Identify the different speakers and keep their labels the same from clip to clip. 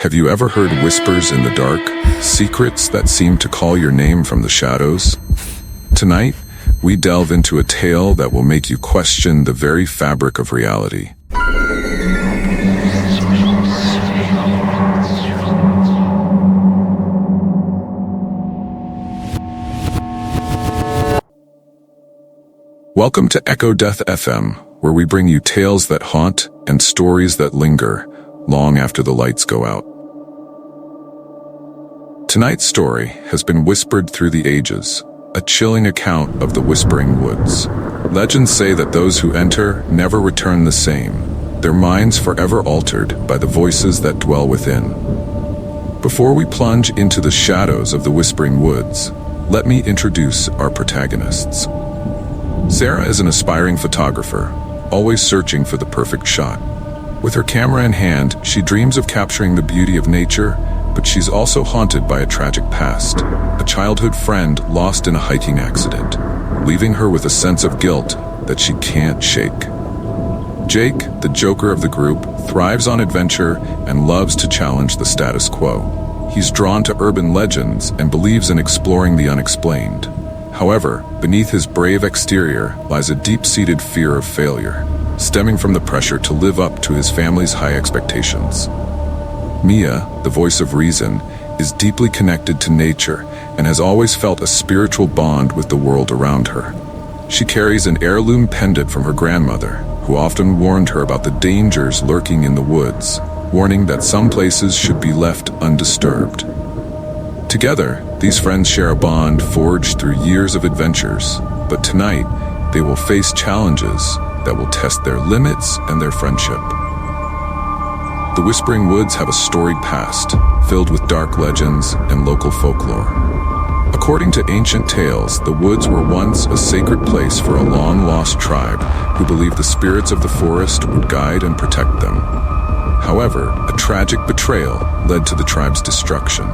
Speaker 1: Have you ever heard whispers in the dark, secrets that seem to call your name from the shadows? Tonight, we delve into a tale that will make you question the very fabric of reality. Welcome to EchoDeth FM, where we bring you tales that haunt and stories that linger long after the lights go out. Tonight's story has been whispered through the ages, a chilling account of the Whispering Woods. Legends say that those who enter never return the same, their minds forever altered by the voices that dwell within. Before we plunge into the shadows of the Whispering Woods, let me introduce our protagonists. Sarah is an aspiring photographer, always searching for the perfect shot. With her camera in hand, she dreams of capturing the beauty of nature, but she's also haunted by a tragic past. A childhood friend lost in a hiking accident, leaving her with a sense of guilt that she can't shake. Jake, the joker of the group, thrives on adventure and loves to challenge the status quo. He's drawn to urban legends and believes in exploring the unexplained. However, beneath his brave exterior lies a deep-seated fear of failure, stemming from the pressure to live up to his family's high expectations. Mia, the voice of reason, is deeply connected to nature and has always felt a spiritual bond with the world around her. She carries an heirloom pendant from her grandmother, who often warned her about the dangers lurking in the woods, warning that some places should be left undisturbed. Together, these friends share a bond forged through years of adventures, but tonight, they will face challenges that will test their limits and their friendship. The Whispering Woods have a storied past, filled with dark legends and local folklore. According to ancient tales, the woods were once a sacred place for a long-lost tribe who believed the spirits of the forest would guide and protect them. However, a tragic betrayal led to the tribe's destruction,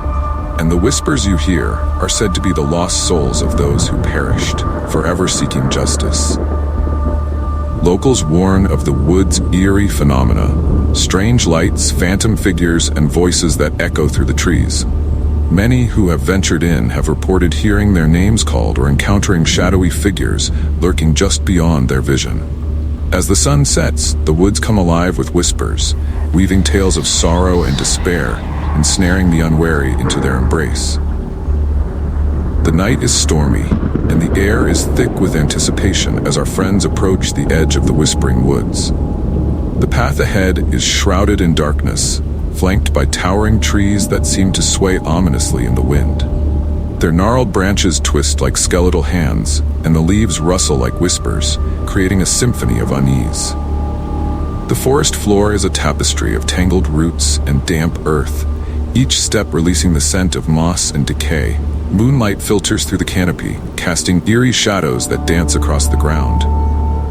Speaker 1: and the whispers you hear are said to be the lost souls of those who perished, forever seeking justice. Locals warn of the wood's eerie phenomena, strange lights, phantom figures, and voices that echo through the trees. Many who have ventured in have reported hearing their names called or encountering shadowy figures lurking just beyond their vision. As the sun sets, the woods come alive with whispers, weaving tales of sorrow and despair, ensnaring the unwary into their embrace. The night is stormy, and the air is thick with anticipation as our friends approach the edge of the Whispering Woods. The path ahead is shrouded in darkness, flanked by towering trees that seem to sway ominously in the wind. Their gnarled branches twist like skeletal hands, and the leaves rustle like whispers, creating a symphony of unease. The forest floor is a tapestry of tangled roots and damp earth, each step releasing the scent of moss and decay. Moonlight filters through the canopy, casting eerie shadows that dance across the ground.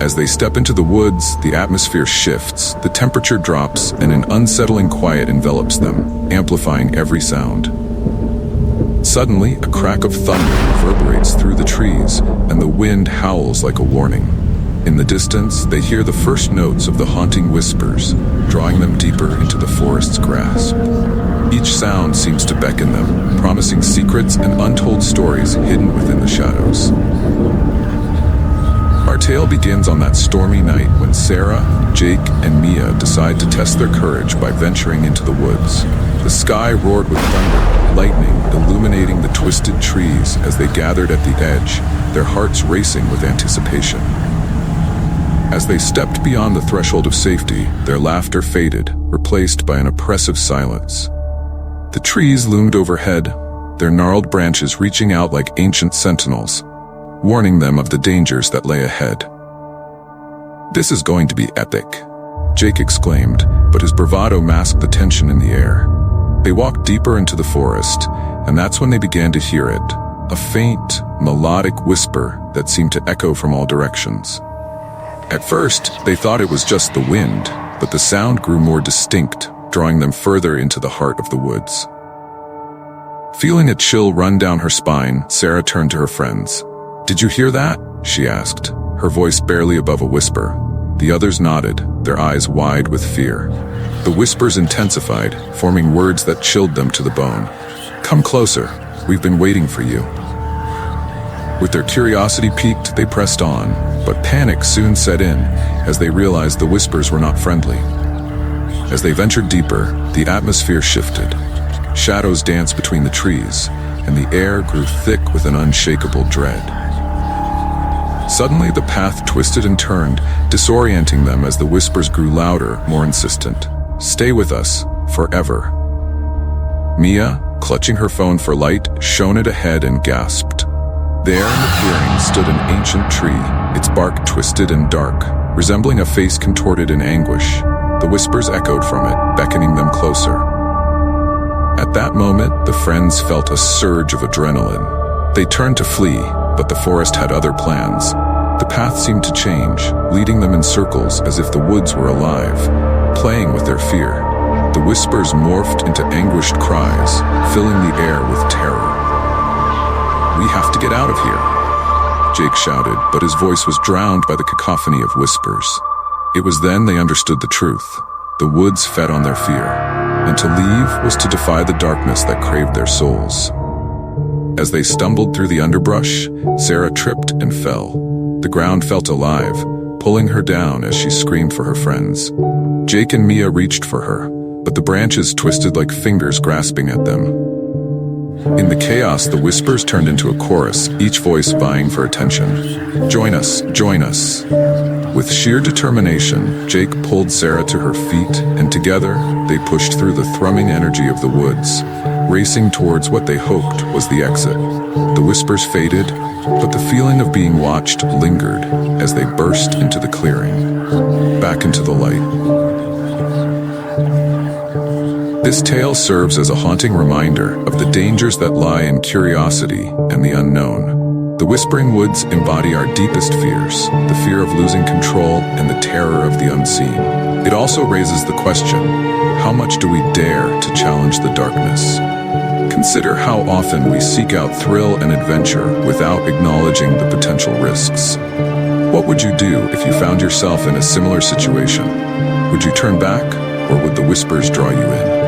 Speaker 1: As they step into the woods, the atmosphere shifts, the temperature drops, and an unsettling quiet envelops them, amplifying every sound. Suddenly, a crack of thunder reverberates through the trees, and the wind howls like a warning. In the distance, they hear the first notes of the haunting whispers, drawing them deeper into the forest's grasp. Each sound seems to beckon them, promising secrets and untold stories hidden within the shadows. Our tale begins on that stormy night when Sarah, Jake, and Mia decide to test their courage by venturing into the woods. The sky roared with thunder, lightning illuminating the twisted trees as they gathered at the edge, their hearts racing with anticipation. As they stepped beyond the threshold of safety, their laughter faded, replaced by an oppressive silence. The trees loomed overhead, their gnarled branches reaching out like ancient sentinels, warning them of the dangers that lay ahead. "This is going to be epic," Jake exclaimed, but his bravado masked the tension in the air. They walked deeper into the forest, and that's when they began to hear it, a faint, melodic whisper that seemed to echo from all directions. At first, they thought it was just the wind, but the sound grew more distinct, drawing them further into the heart of the woods. Feeling a chill run down her spine, Sarah turned to her friends. "Did you hear that?" she asked, her voice barely above a whisper. The others nodded, their eyes wide with fear. The whispers intensified, forming words that chilled them to the bone. "Come closer, we've been waiting for you." With their curiosity piqued, they pressed on, but panic soon set in as they realized the whispers were not friendly. As they ventured deeper, the atmosphere shifted. Shadows danced between the trees, and the air grew thick with an unshakable dread. Suddenly, the path twisted and turned, disorienting them as the whispers grew louder, more insistent. "Stay with us, forever." Mia, clutching her phone for light, shone it ahead and gasped. There in the clearing stood an ancient tree, its bark twisted and dark, resembling a face contorted in anguish. The whispers echoed from it, beckoning them closer. At that moment, the friends felt a surge of adrenaline. They turned to flee, but the forest had other plans. The path seemed to change, leading them in circles as if the woods were alive, playing with their fear. The whispers morphed into anguished cries, filling the air with terror. "We have to get out of here," Jake shouted, but his voice was drowned by the cacophony of whispers. It was then they understood the truth. The woods fed on their fear, and to leave was to defy the darkness that craved their souls. As they stumbled through the underbrush, Sarah tripped and fell. The ground felt alive, pulling her down as she screamed for her friends. Jake and Mia reached for her, but the branches twisted like fingers grasping at them. In the chaos, the whispers turned into a chorus, each voice vying for attention. "Join us, join us." With sheer determination, Jake pulled Sarah to her feet, and together, they pushed through the thrumming energy of the woods, racing towards what they hoped was the exit. The whispers faded, but the feeling of being watched lingered as they burst into the clearing, back into the light. This tale serves as a haunting reminder of the dangers that lie in curiosity and the unknown. The Whispering Woods embody our deepest fears, the fear of losing control and the terror of the unseen. It also raises the question, how much do we dare to challenge the darkness? Consider how often we seek out thrill and adventure without acknowledging the potential risks. What would you do if you found yourself in a similar situation? Would you turn back, or would the whispers draw you in?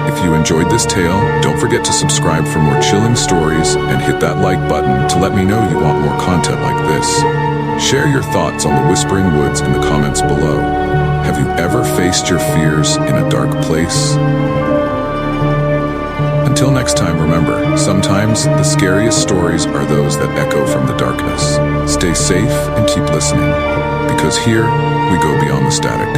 Speaker 1: If you enjoyed this tale, don't forget to subscribe for more chilling stories and hit that like button to let me know you want more content like this. Share your thoughts on the Whispering Woods in the comments below. Have you ever faced your fears in a dark place? Until next time, remember, sometimes the scariest stories are those that echo from the darkness. Stay safe and keep listening, because here we go beyond the static.